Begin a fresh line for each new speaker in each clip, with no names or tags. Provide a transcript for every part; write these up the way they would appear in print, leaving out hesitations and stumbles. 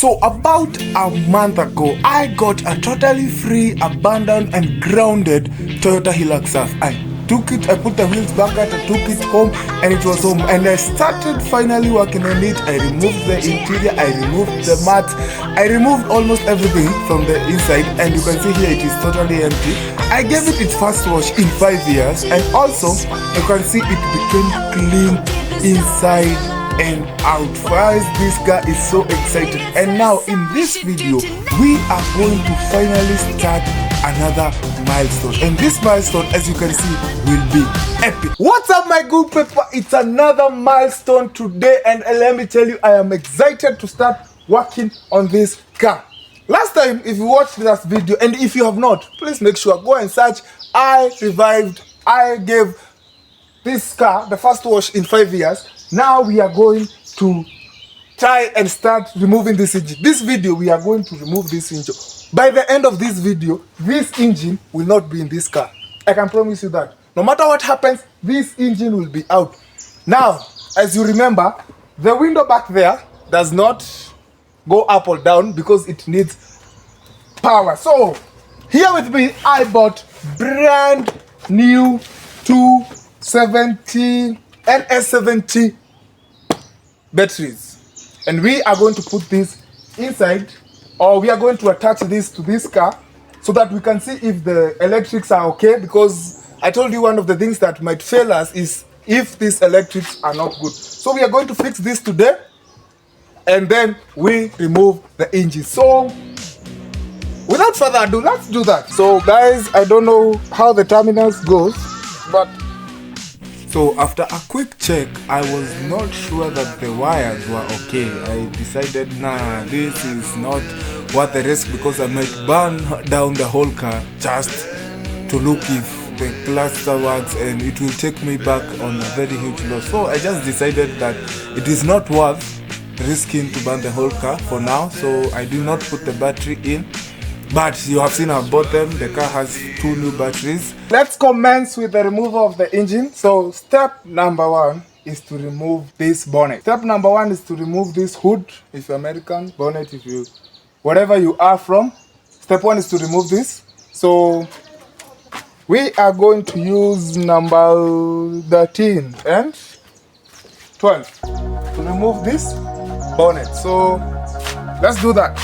So about a month ago, I got a totally free, abandoned and grounded Toyota Hilux Surf. I took it, I put the wheels back at, I took it home and it was home. And I started finally working on it. I removed the interior, I removed the mats, I removed almost everything from the inside. And you can see here it is totally empty. I gave it its first wash in 5 years. And also, you can see it became clean inside and out. First, this guy is so excited, and now in this video we are going to finally start another milestone, and this milestone, as you can see, will be epic. What's up, my good people? It's another milestone today, and let me tell you, I am excited to start working on this car. Last time, if you watched this video, and if you have not, please make sure go and search. I gave this car the first wash in 5 years. Now we are going to try and start removing this engine. This video, we are going to remove this engine. By the end of this video, this engine will not be in this car. I can promise you that. No matter what happens, this engine will be out. Now, as you remember, the window back there does not go up or down because it needs power. So, here with me, I bought brand new 270 NS70 batteries, and we are going to put this inside, or we are going to attach this to this car so that we can see if the electrics are okay, because I told you one of the things that might fail us is if these electrics are not good. So we are going to fix this today, and then we remove the engine. So without further ado, let's do that. So guys, I don't know how the terminals goes, but so after a quick check, I was not sure that the wires were okay. I decided, nah, this is not worth the risk because I might burn down the whole car just to look if the cluster works, and it will take me back on a very huge loss. So I just decided that it is not worth risking to burn the whole car for now. So I did not put the battery in. But you have seen I bought them. The car has 2 new batteries. Let's commence with the removal of the engine. So step number 1 is to remove this bonnet. Step number 1 is to remove this hood. If you're American, bonnet, if you, wherever you are from. Step 1 is to remove this. So we are going to use number 13 and 12 to remove this bonnet. So let's do that.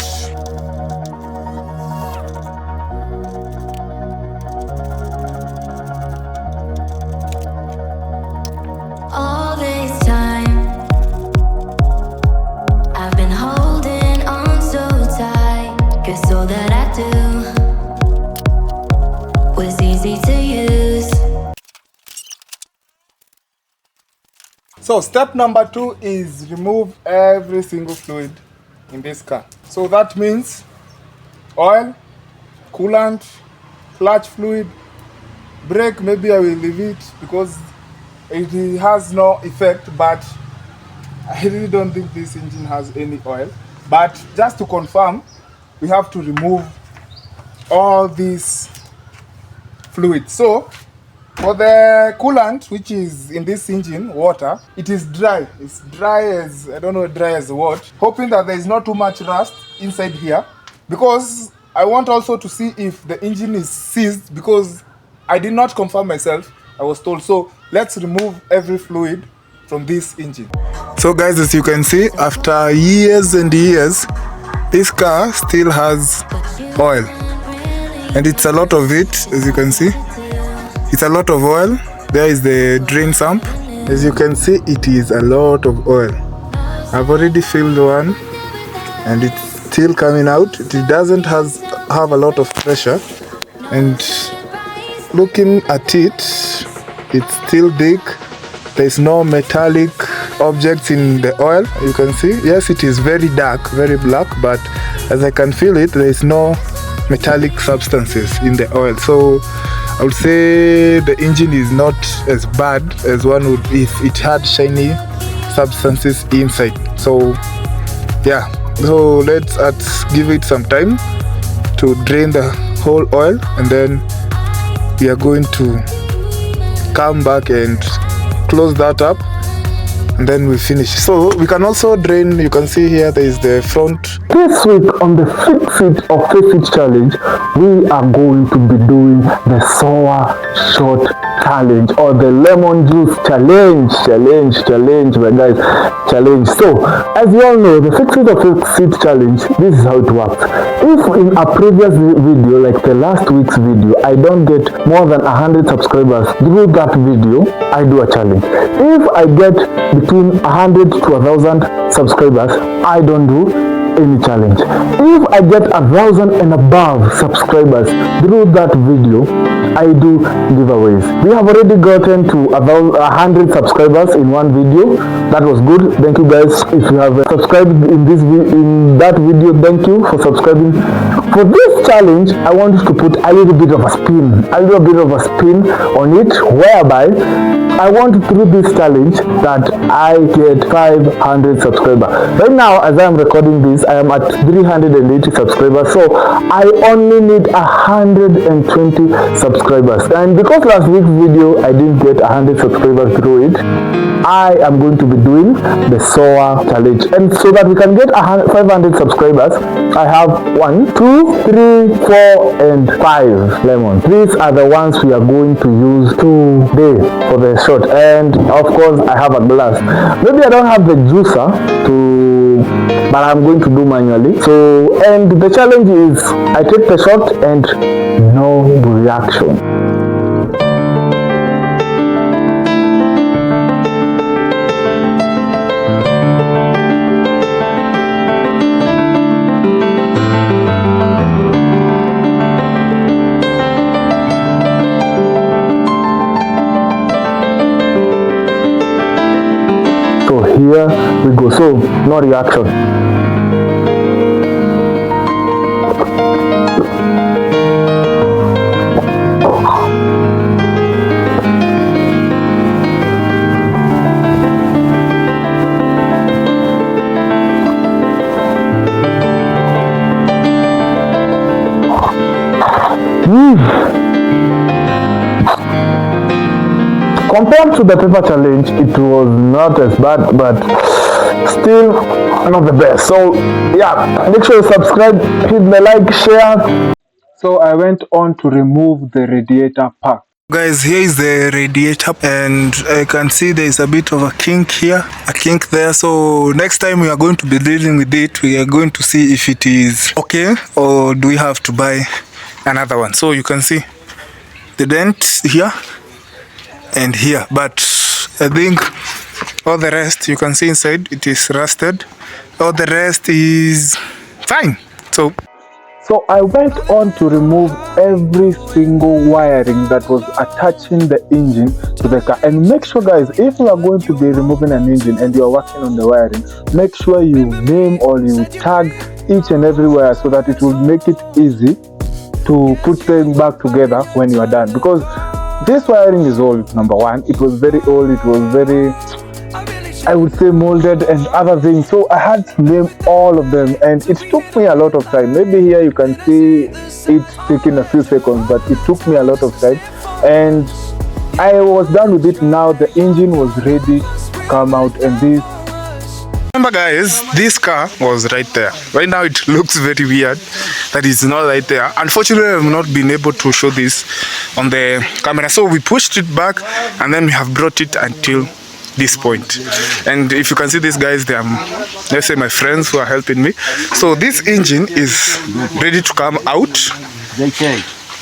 All this time I've been holding on so tight, 'cause all that I do was easy to use.
So step number 2 is remove every single fluid in this car. So that means oil, coolant, clutch fluid, brake. Maybe I will leave it because it has no effect, but I really don't think this engine has any oil. But just to confirm, we have to remove all these fluids. So for the coolant, which is in this engine, water, it is dry. It's dry as, I don't know, dry as what. Hoping that there is not too much rust inside here, because I want also to see if the engine is seized, because I did not confirm myself. I was told. So let's remove every fluid from this engine. So guys, as you can see, after years and years, this car still has oil, and it's a lot of it. As you can see, it's a lot of oil. There is the drain sump. As you can see, it is a lot of oil. I've already filled one and it's still coming out. It doesn't have a lot of pressure, and looking at it, it's still big. There's no metallic objects in the oil. You can see, yes, it is very dark, very black, but as I can feel it, there is no metallic substances in the oil. So I would say the engine is not as bad as one would if it had shiny substances inside. So yeah, so let's give it some time to drain the whole oil, and then we are going to come back and close that up and then we finish. So we can also drain. You can see here there is the front.
This week on the Fix It or Face It challenge, we are going to be doing the sour shot challenge or the lemon juice challenge, my guys, challenge. So as you all know, the Fix It or Fix It challenge, this is how it works. If in a previous video, like the last week's video, I don't get more than 100 subscribers through that video, I do a challenge. If I get between 100 to 1,000 subscribers, I don't do any challenge. If I get 1,000 and above subscribers through that video, I do giveaways. We have already gotten to about 100 subscribers in one video. That was good. Thank you guys. If you have subscribed in that video, thank you for subscribing. For this challenge, I want you to put a little bit of a spin on it, whereby I want through this challenge that I get 500 subscribers. Right now, as I am recording this, I am at 380 subscribers, so I only need 120 subscribers. And because last week's video I didn't get 100 subscribers through it, I am going to be doing the sour challenge. And so that we can get 500 subscribers, I have 1, 2, 3, 4, and 5 lemons. These are the ones we are going to use today for the shot. And of course, I have a glass. Maybe I don't have the juicer but I'm going to do manually. So, and the challenge is I take the shot and no reaction. So here we go. So no reaction. Compared to the paper challenge, it was not as bad, but still not the best. So yeah, make sure you subscribe, hit the like, share.
So I went on to remove the radiator part. Guys, here is the radiator, and I can see there is a bit of a kink here, a kink there. So next time we are going to be dealing with it, we are going to see if it is okay or do we have to buy another one. So you can see the dent here and here, but I think all the rest, you can see inside it is rusted. All the rest is fine. So I went on to remove every single wiring that was attaching the engine to the car. And make sure, guys, if you are going to be removing an engine and you are working on the wiring, make sure you name or you tag each and every wire so that it will make it easy to put them back together when you are done. Because this wiring is old, number one. It was very old. It was very, I would say, molded and other things. So I had to name all of them, and it took me a lot of time. Maybe here you can see it taking a few seconds, but it took me a lot of time. And I was done with it. Now the engine was ready to come out, and this. Remember, guys, this car was right there. Right now it looks very weird that it's not right there. Unfortunately, I've not been able to show this on the camera. So we pushed it back and then we have brought it until this point. And if you can see these guys, they are, let's say, my friends who are helping me. So this engine is ready to come out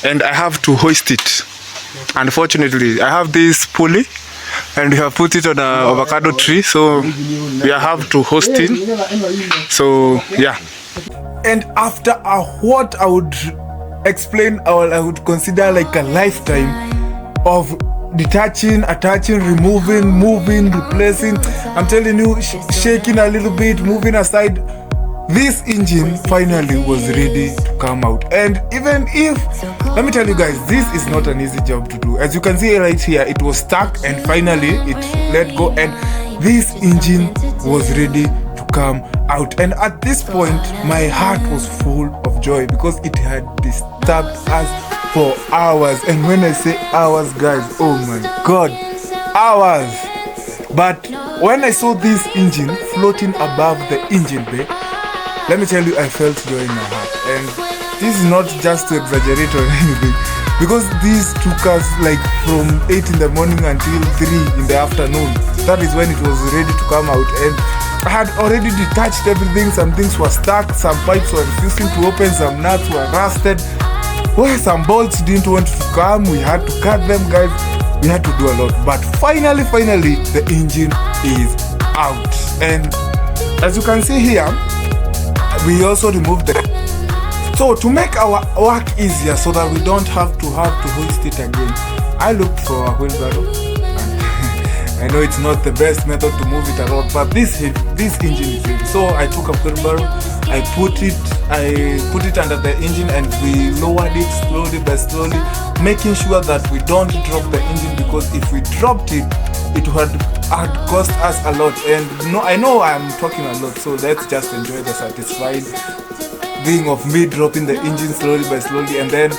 and I have to hoist it. Unfortunately, I have this pulley and we have put it on an avocado tree, so we have to hoist it. So yeah. And after what I would explain, I would consider like a lifetime of detaching, attaching, removing, moving, replacing, I'm telling you, shaking a little bit, moving aside, this engine finally was ready to come out. And even if, let me tell you guys, this is not an easy job to do. As you can see right here, it was stuck and finally it let go, and this engine was ready to come out. And at this point, my heart was full of joy because it had disturbed us for hours. And when I say hours, guys, oh my god, hours. But when I saw this engine floating above the engine bay, let me tell you, I felt joy in my heart. And this is not just to exaggerate or anything, because this took us like from 8 in the morning until 3 in the afternoon. That is when it was ready to come out. And I had already detached everything. Some things were stuck, some pipes were refusing to open, some nuts were rusted. Well, some bolts didn't want to come. We had to cut them, guys. We had to do a lot. But finally, the engine is out. And as you can see here, we also removed the... So to make our work easier so that we don't have to hoist it again, I looked for a wheelbarrow. I know it's not the best method to move it around, but this engine is heavy. So I took a wheelbarrow, I put it under the engine, and we lowered it slowly by slowly, making sure that we don't drop the engine, because if we dropped it, it would had cost us a lot. And no, I know I'm talking a lot, so let's just enjoy the satisfied being of me dropping the engine slowly by slowly, and then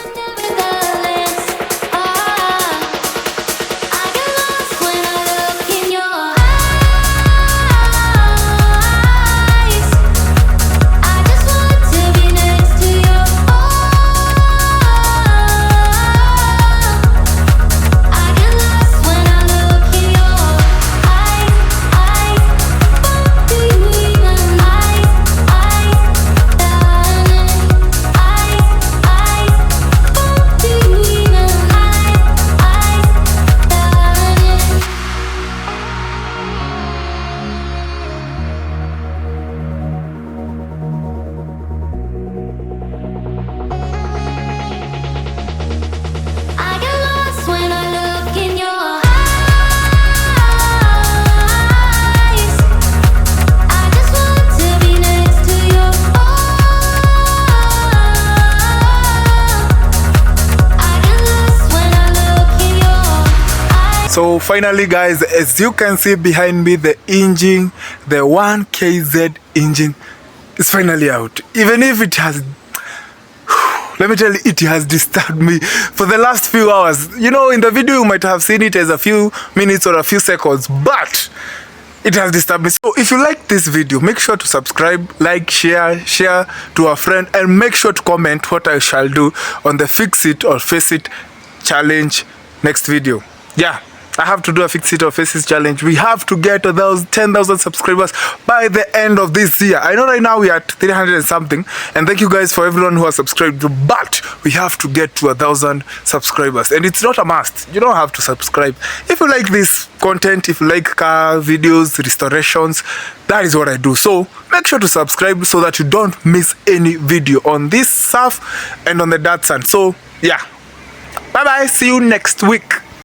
so finally, guys, as you can see behind me, the engine, the 1KZ engine is finally out. Even if it has, let me tell you, it has disturbed me for the last few hours. You know, in the video you might have seen it as a few minutes or a few seconds, but it has disturbed me. So if you like this video, make sure to subscribe, like, share to a friend, and make sure to comment what I shall do on the fix it or face it challenge next video. Yeah, I have to do a fix it or face it challenge. We have to get to those 10,000 subscribers by the end of this year. I know right now we are at 300 and something, and thank you guys for everyone who has subscribed, but we have to get to 1,000 subscribers. And it's not a must. You don't have to subscribe. If you like this content, if you like car videos, restorations, that is what I do. So make sure to subscribe so that you don't miss any video on this Surf and on the Datsun. So yeah, bye bye, see you next week.